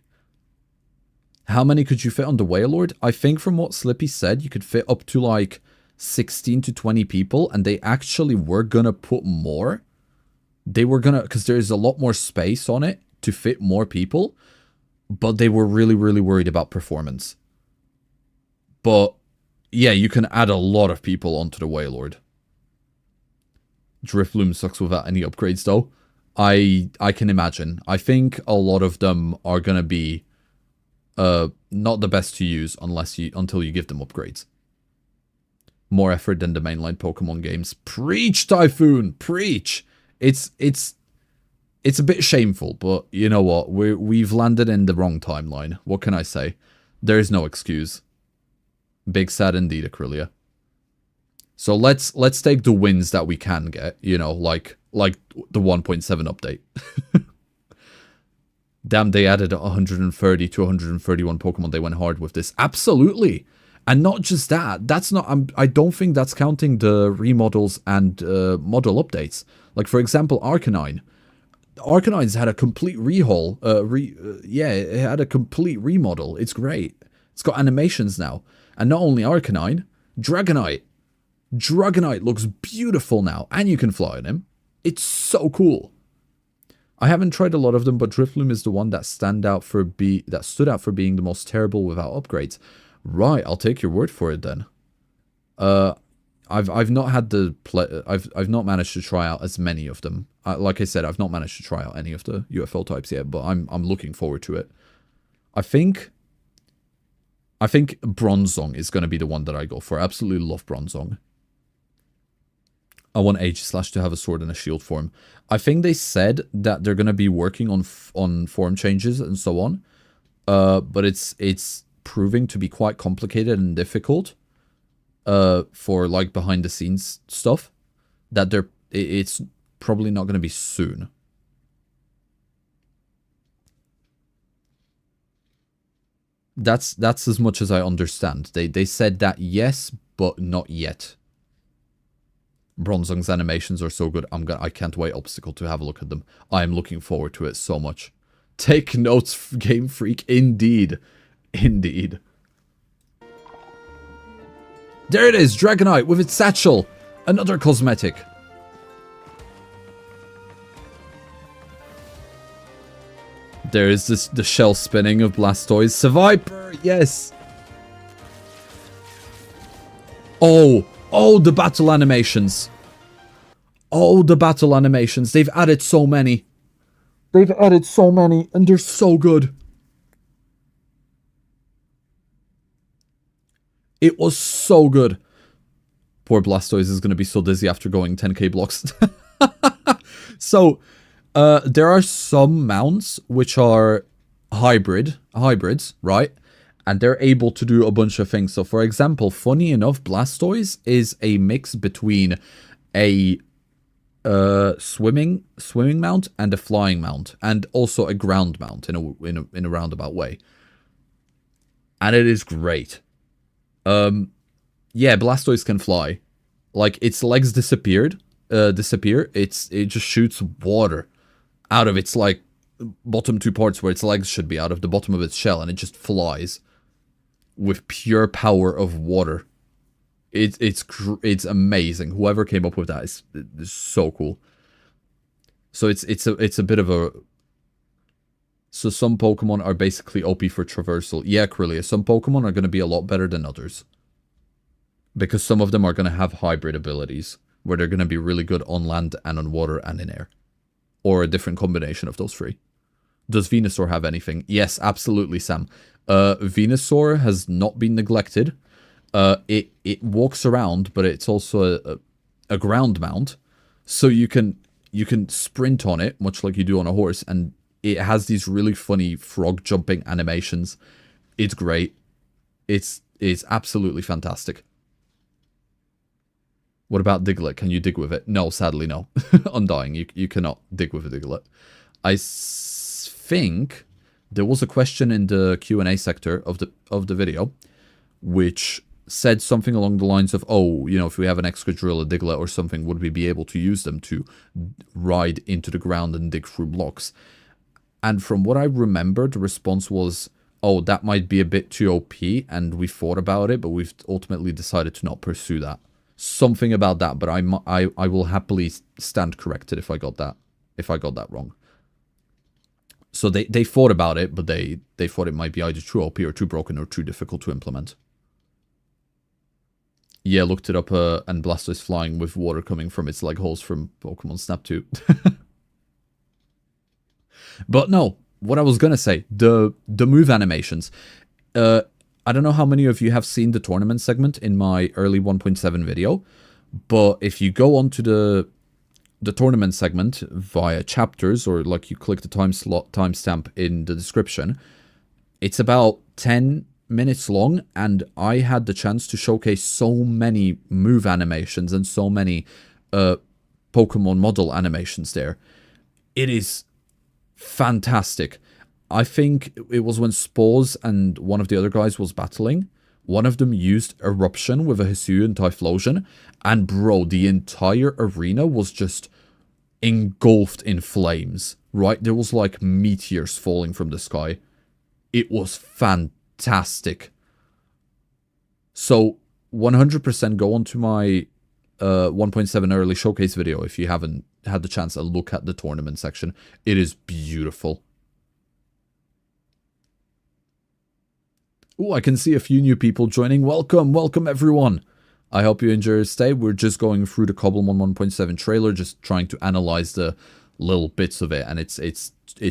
How many could you fit on the Wailord? I think from what Slippy said, you could fit up to like 16 to 20 people, and they actually were gonna put more. They were gonna, because there's a lot more space on it to fit more people, but they were really, really worried about performance. But yeah, you can add a lot of people onto the Wailord. Drifloon sucks without any upgrades though. I can imagine. I think a lot of them are gonna be not the best to use until you give them upgrades. More effort than the mainline Pokemon games. Preach, Typhoon! Preach! It's a bit shameful, but you know what? We've landed in the wrong timeline. What can I say? There is no excuse. Big sad indeed, Acrylia. So let's take the wins that we can get, you know, like the 1.7 update. Damn, they added 130 to 131 Pokemon. They went hard with this. Absolutely. And not just that. That's not. I don't think that's counting the remodels and model updates. Like for example, Arcanine. Arcanine's had a complete rehaul. Yeah, it had a complete remodel. It's great. It's got animations now. And not only Arcanine, Dragonite. Dragonite looks beautiful now, and you can fly on him. It's so cool. I haven't tried a lot of them, but Drifloon is the one that stood out for being the most terrible without upgrades. Right, I'll take your word for it then. I've not had I've not managed to try out as many of them. Like I said, I've not managed to try out any of the UFO types yet, but I'm looking forward to it. I think Bronzong is going to be the one that I go for. I absolutely love Bronzong. I want Aegislash to have a sword and a shield form. I think they said that they're going to be working on form changes and so on. But it's proving to be quite complicated and difficult. For like behind the scenes stuff. That it's probably not going to be soon. That's as much as I understand. They said that yes, but not yet. Bronzong's animations are so good. I can't wait, Obstacle, to have a look at them. I am looking forward to it so much. Take notes, Game Freak. Indeed. Indeed. There it is, Dragonite with its satchel. Another cosmetic. There is the shell spinning of Blastoise. Seviper! Fire, yes. Oh, the battle animations. Oh, the battle animations. They've added so many. They've added so many, and they're so good. It was so good. Poor Blastoise is going to be so dizzy after going 10k blocks. So, there are some mounts which are hybrids, right? And they're able to do a bunch of things. So, for example, funny enough, Blastoise is a mix between a swimming mount and a flying mount, and also a ground mount in a roundabout way. And it is great. Yeah, Blastoise can fly. Like, its legs disappear. It just shoots water out of its, like, bottom two parts where its legs should be, out of the bottom of its shell, and it just flies with pure power of water. It's amazing. Whoever came up with that is so cool. So it's a bit of a... So some Pokemon are basically OP for traversal. Yeah, Corellia, some Pokemon are going to be a lot better than others. Because some of them are going to have hybrid abilities, where they're going to be really good on land and on water and in air. Or a different combination of those three. Does Venusaur have anything? Yes, absolutely, Sam. Venusaur has not been neglected. It walks around, but it's also a ground mount. So you can sprint on it, much like you do on a horse, and it has these really funny frog jumping animations. It's great. It's absolutely fantastic. What about Diglett? Can you dig with it? No, sadly, no. Undying. You cannot dig with a Diglett. I think there was a question in the Q&A sector of the video, which said something along the lines of, oh, you know, if we have an Excadrill, a Diglett, or something, would we be able to use them to ride into the ground and dig through blocks? And from what I remember, the response was, oh, that might be a bit too OP, and we thought about it, but we've ultimately decided to not pursue that. Something about that, but I will happily stand corrected if I got that wrong. So they thought about it, but they thought it might be either too OP or too broken or too difficult to implement. Yeah, looked it up, and Blastoise flying with water coming from its leg holes from Pokemon Snap 2. But no, what I was gonna say, the move animations. I don't know how many of you have seen the tournament segment in my early 1.7 video, but if you go onto the tournament segment via chapters, or like you click the timestamp in the description, it's about 10 minutes long, and I had the chance to showcase so many move animations and so many Pokemon model animations there. It is fantastic. I think it was when Spores and one of the other guys was battling. One of them used Eruption with a Hisuian Typhlosion. And bro, the entire arena was just engulfed in flames. Right? There was like meteors falling from the sky. It was fantastic. So 100% go onto my 1.7 early showcase video if you haven't had the chance to look at the tournament section. It is beautiful. Oh, I can see a few new people joining. Welcome everyone. I hope you enjoy your stay. We're just going through the Cobblemon 1.7 trailer, just trying to analyze the little bits of it, and it's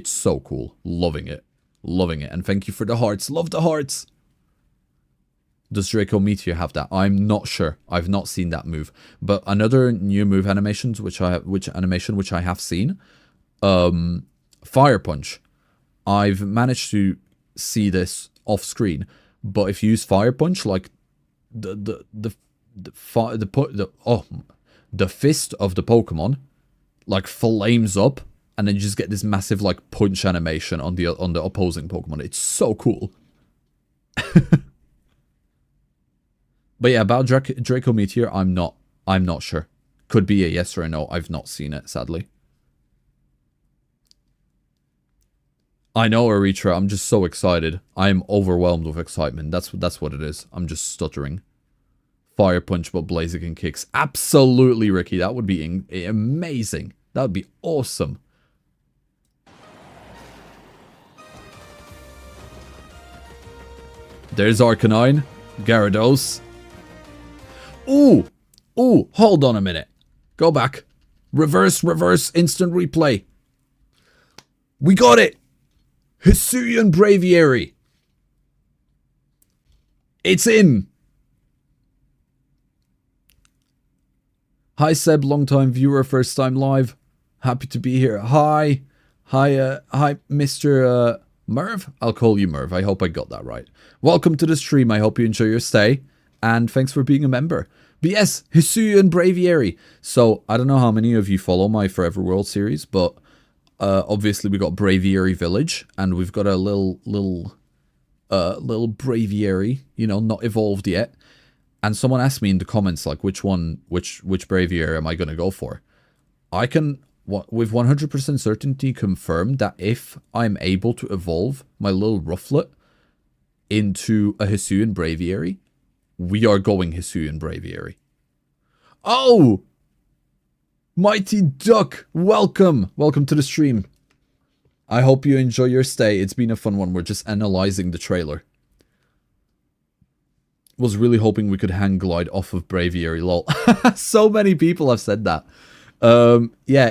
so cool. Loving it. And thank you for the hearts. Love the hearts. Does Draco Meteor have that? I'm not sure. I've not seen that move. But another new move animations which I have seen, Fire Punch. I've managed to see this off screen, but if you use Fire Punch, like the fist of the Pokemon like flames up, and then you just get this massive like punch animation on the opposing Pokemon. It's so cool. But yeah, about Draco Meteor, I'm not sure. Could be a yes or a no. I've not seen it, sadly. I know, Erythra, I'm just so excited. I'm overwhelmed with excitement. That's what it is. I'm just stuttering. Fire Punch, but Blaziken kicks. Absolutely, Ricky. That would be amazing. That would be awesome. There's Arcanine. Gyarados. Ooh! Ooh, hold on a minute. Go back. Reverse, instant replay. We got it! Hisuian Braviary. It's in! Hi Seb, long time viewer, first time live. Happy to be here. Hi. Hi, Mr. Merv? I'll call you Merv. I hope I got that right. Welcome to the stream. I hope you enjoy your stay. And thanks for being a member. But yes, Hisuian Braviary. So, I don't know how many of you follow my Forever World series, but obviously we got Braviary Village, and we've got a little Braviary, you know, not evolved yet. And someone asked me in the comments, like, which Braviary am I going to go for? I can, with 100% certainty, confirm that if I'm able to evolve my little Rufflet into a Hisuian Braviary, we are going Hisuian Braviary. Oh! Mighty Duck, welcome! Welcome to the stream. I hope you enjoy your stay. It's been a fun one. We're just analyzing the trailer. Was really hoping we could hang glide off of Braviary, lol. So many people have said that. Yeah,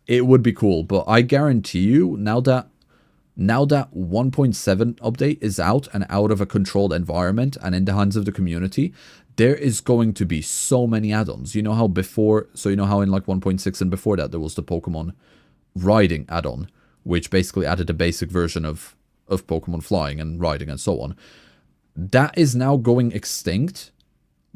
it would be cool, but I guarantee you, now that 1.7 update is out and out of a controlled environment and in the hands of the community, there is going to be so many add-ons. You know how before, so you know how in like 1.6 and before that there was the Pokemon riding add-on, which basically added a basic version of Pokemon flying and riding and so on. That is now going extinct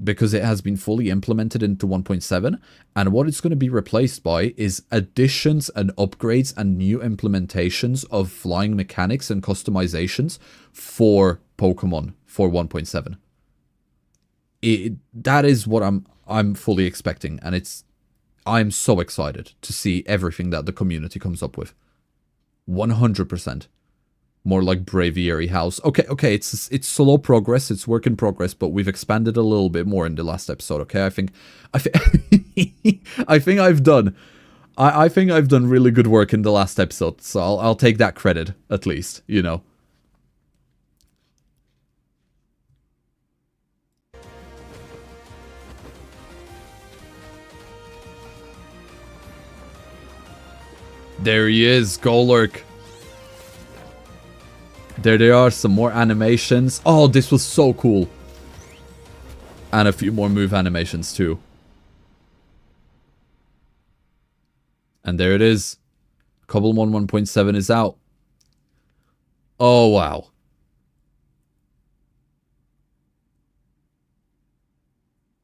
because it has been fully implemented into 1.7, and what it's going to be replaced by is additions and upgrades and new implementations of flying mechanics and customizations for Pokemon for 1.7. That is what I'm fully expecting, and I'm so excited to see everything that the community comes up with. 100%. More like Braviary House. Okay, it's slow progress, it's work in progress, but we've expanded a little bit more in the last episode. Okay, I think I've done really good work in the last episode, so I'll take that credit at least, you know. There he is, Golurk. There are some more animations. Oh, this was so cool. And a few more move animations too. And there it is. Cobblemon 1.7 is out. Oh, wow.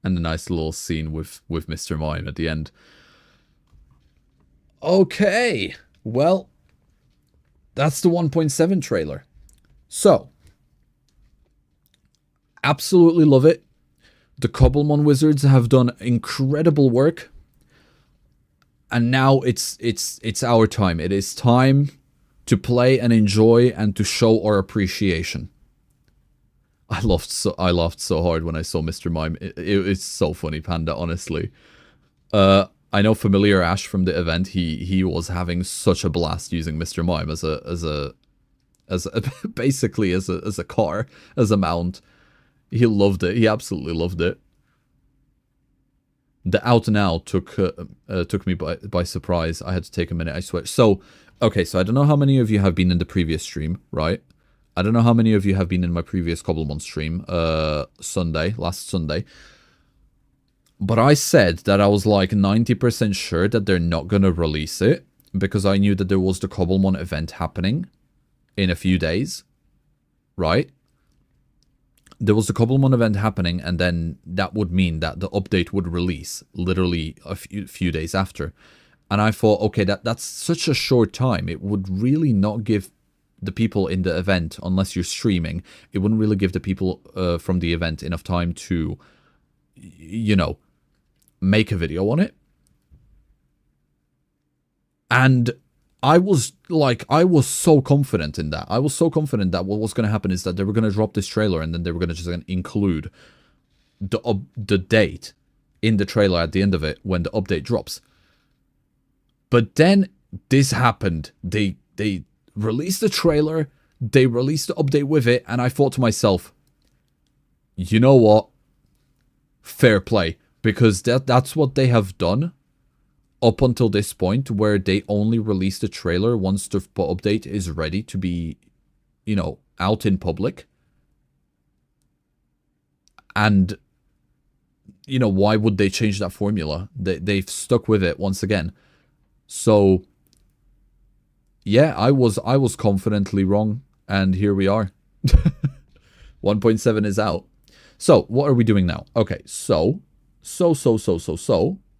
And a nice little scene with Mr. Mime at the end. Okay. Well, that's the 1.7 trailer. So, absolutely love it. The Cobblemon wizards have done incredible work. And now it's our time. It is time to play and enjoy and to show our appreciation. I laughed so hard when I saw Mr. Mime. It's so funny, Panda, honestly. I know Familiar Ash from the event, he was having such a blast using Mr. Mime basically as a car, as a mount. He loved it. He absolutely loved it. The out and out took me by surprise. I had to take a minute, I swear. So, okay, so I don't know how many of you have been in the previous stream, right? I don't know how many of you have been in my previous Cobblemon stream, last Sunday. But I said that I was like 90% sure that they're not going to release it because I knew that there was the Cobblemon event happening in a few days, right? There was the Cobblemon event happening, and then that would mean that the update would release literally a few days after. And I thought, okay, that's such a short time. It would really not give the people in the event, unless you're streaming, it wouldn't really give the people from the event enough time to, you know, make a video on it. And I was so confident in that. I was so confident that what was going to happen is that they were going to drop this trailer and then they were going to just include the date in the trailer at the end of it when the update drops. But then this happened. They released the trailer, they released the update with it, and I thought to myself, you know what? Fair play. Because that's what they have done up until this point, where they only release the trailer once the update is ready to be, you know, out in public. And, you know, why would they change that formula? They've stuck with it once again. So, yeah, I was confidently wrong, and here we are. 1.7 is out. So, what are we doing now? Okay, so,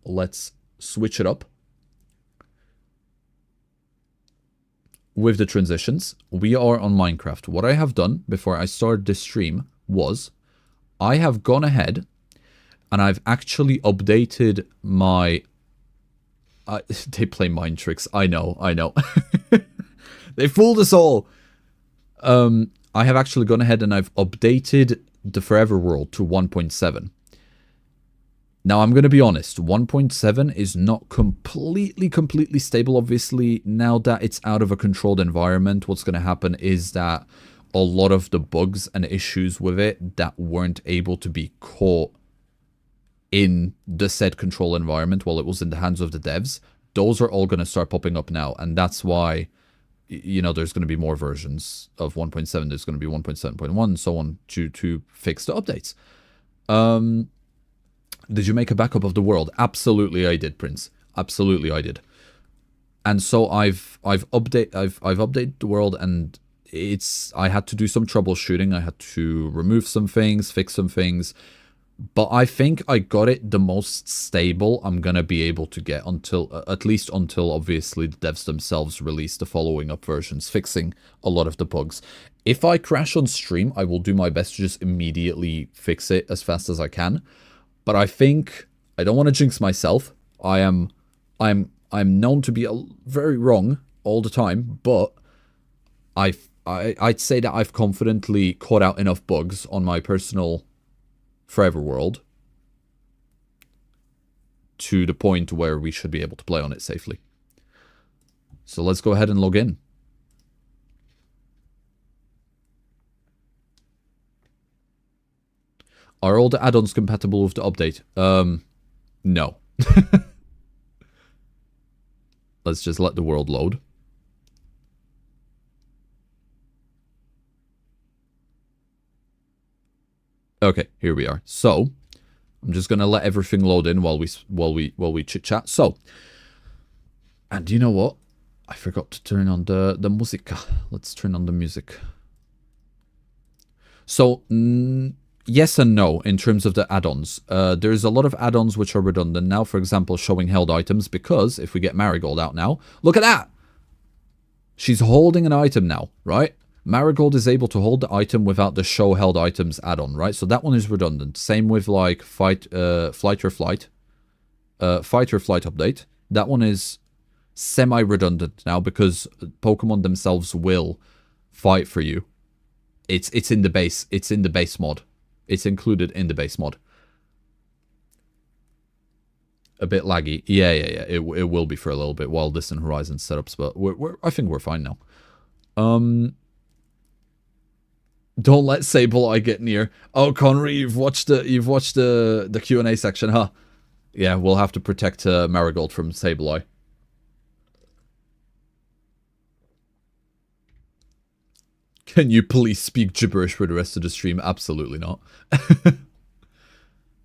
let's switch it up. With the transitions, we are on Minecraft. What I have done before I started this stream was I have gone ahead and I've actually updated my... they play mind tricks. I know. They fooled us all. I have actually gone ahead and I've updated the Forever World to 1.7. Now, I'm going to be honest, 1.7 is not completely stable, obviously. Now that it's out of a controlled environment, what's going to happen is that a lot of the bugs and issues with it that weren't able to be caught in the said control environment while it was in the hands of the devs, those are all going to start popping up now. And that's why, you know, there's going to be more versions of 1.7. There's going to be 1.7.1 and so on to fix the updates. Did you make a backup of the world? Absolutely I did, Prince. Absolutely I did. And so I've updated the world, and I had to do some troubleshooting. I had to remove some things, fix some things. But I think I got it the most stable I'm going to be able to get until, at least until obviously the devs themselves release the following up versions, fixing a lot of the bugs. If I crash on stream, I will do my best to just immediately fix it as fast as I can. But I think, I don't want to jinx myself. I'm known to be very wrong all the time, but I'd say that I've confidently caught out enough bugs on my personal Forever World to the point where we should be able to play on it safely. So let's go ahead and log in. Are all the add-ons compatible with the update? No. Let's just let the world load. Okay, here we are. So, I'm just gonna let everything load in while we chit chat. So, and you know what? I forgot to turn on the music. Let's turn on the music. So, yes and no in terms of the add-ons. There's a lot of add-ons which are redundant now. For example, showing held items, because if we get Marigold out now, look at that! She's holding an item now, right? Marigold is able to hold the item without the show held items add-on, right? So that one is redundant. Same with like Fight or Flight update. That one is semi-redundant now because Pokemon themselves will fight for you. It's in the base. It's in the base mod. It's included in the base mod. A bit laggy. Yeah. It will be for a little bit while this and Horizon setups, but I think we're fine now. Don't let Sableye get near. Oh, Connery, you've watched the Q&A section, huh? Yeah, we'll have to protect Marigold from Sableye. Can you please speak gibberish for the rest of the stream? Absolutely not.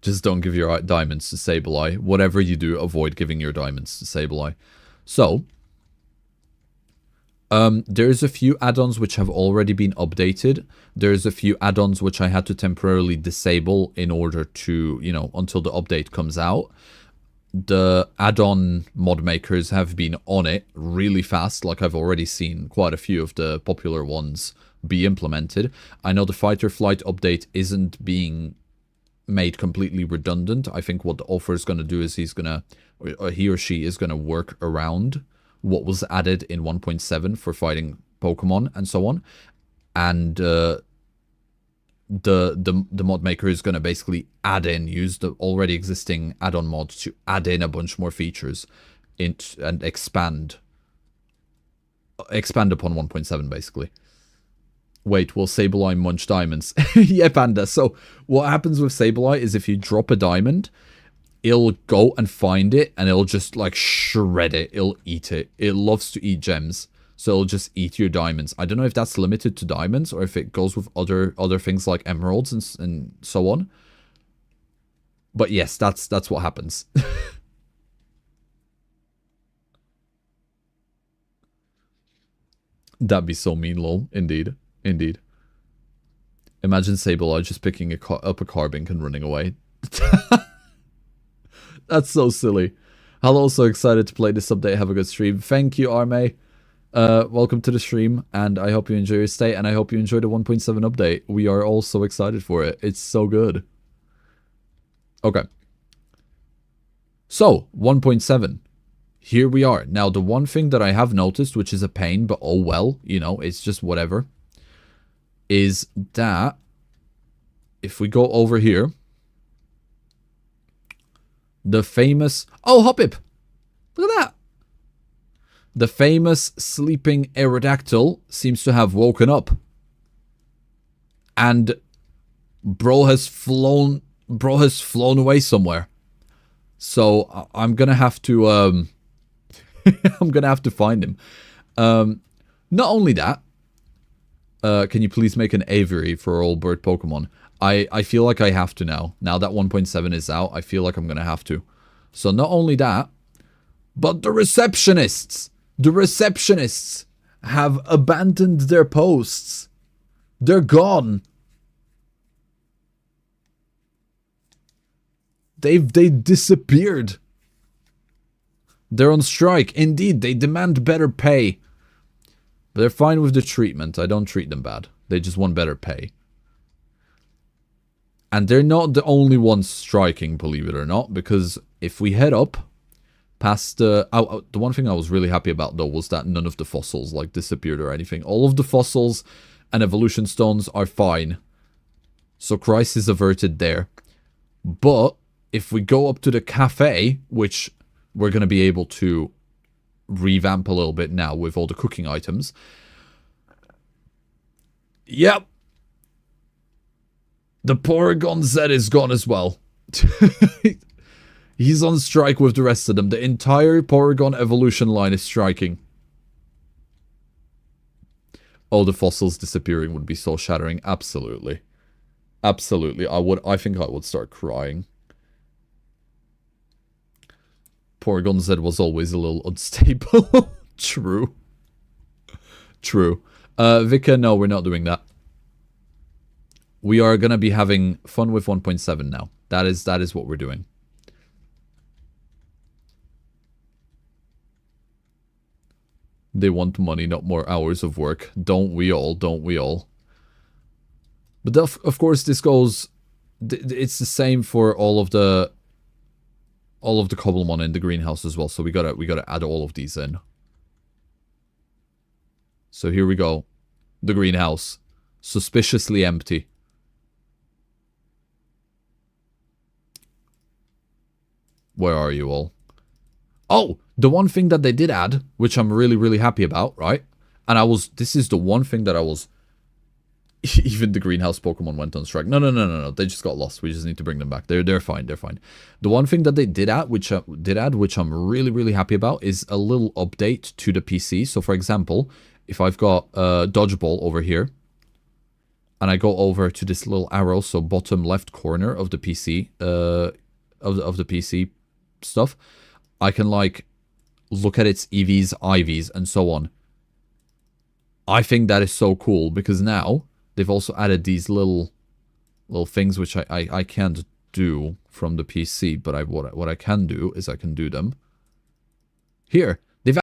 Just don't give your diamonds to Sableye. Whatever you do, avoid giving your diamonds to Sableye. So, there's a few add-ons which have already been updated. There's a few add-ons which I had to temporarily disable in order to, you know, until the update comes out. The add-on mod makers have been on it really fast. Like, I've already seen quite a few of the popular ones be implemented. I know the Fight or Flight update isn't being made completely redundant. I think what the author is going to do is he or she is going to work around what was added in 1.7 for fighting Pokemon and so on. And the mod maker is going to basically use the already existing add-on mods to add in a bunch more features and expand upon 1.7 basically. Wait, will Sableye munch diamonds? Yeah, Panda. So what happens with Sableye is if you drop a diamond, it'll go and find it, and it'll just, like, shred it. It'll eat it. It loves to eat gems, so it'll just eat your diamonds. I don't know if that's limited to diamonds, or if it goes with other things like emeralds and so on. But yes, that's what happens. That'd be so mean, lol. Indeed. Indeed. Imagine Sableye just picking up a carbink and running away. That's so silly. Hello, so excited to play this update. Have a good stream. Thank you, Arme. Welcome to the stream, and I hope you enjoy your stay, and I hope you enjoy the 1.7 update. We are all so excited for it. It's so good. Okay. So, 1.7. Here we are. Now, the one thing that I have noticed, which is a pain, but oh well, you know, it's just whatever, is that if we go over here, the famous... Oh, Hoppip! Look at that! The famous sleeping Aerodactyl seems to have woken up. And bro has flown away somewhere. So I'm gonna have to I'm gonna have to find him. Not only that, can you please make an aviary for all bird Pokemon? I feel like I have to now. Now that 1.7 is out, I feel like I'm gonna have to. So not only that, but the receptionists have abandoned their posts. They're gone. They disappeared. They're on strike. Indeed, they demand better pay. But they're fine with the treatment. I don't treat them bad. They just want better pay. And they're not the only ones striking, believe it or not, because if we head up past the one thing I was really happy about, though, was that none of the fossils, like, disappeared or anything. All of the fossils and evolution stones are fine. So crisis averted there. But if we go up to the cafe, which we're going to be able to revamp a little bit now with all the cooking items. Yep. The Porygon Z is gone as well. He's on strike with the rest of them. The entire Porygon evolution line is striking. Oh, the fossils disappearing would be so shattering. Absolutely. Absolutely. I think I would start crying. Porygon Z was always a little unstable. True. True. Vika, no, we're not doing that. We are going to be having fun with 1.7 now. That is what we're doing. They want money, not more hours of work. Don't we all? Don't we all? But of course, this goes... It's the same for all of the Cobblemon in the greenhouse as well. So we gotta add all of these in. So here we go. The greenhouse. Suspiciously empty. Where are you all? Oh! The one thing that they did add, which I'm really, really happy about, right? And this is the one thing that I was... Even the greenhouse Pokemon went on strike. No. They just got lost. We just need to bring them back. They're fine. They're fine. The one thing that they did add, which I'm really, really happy about, is a little update to the PC. So, for example, if I've got Dodgeball over here, and I go over to this little arrow, so bottom left corner of the PC, of the PC stuff, I can, like, look at its EVs, IVs, and so on. I think that is so cool, because now they've also added these little things, which I can't do from the PC, but what I can do is I can do them here.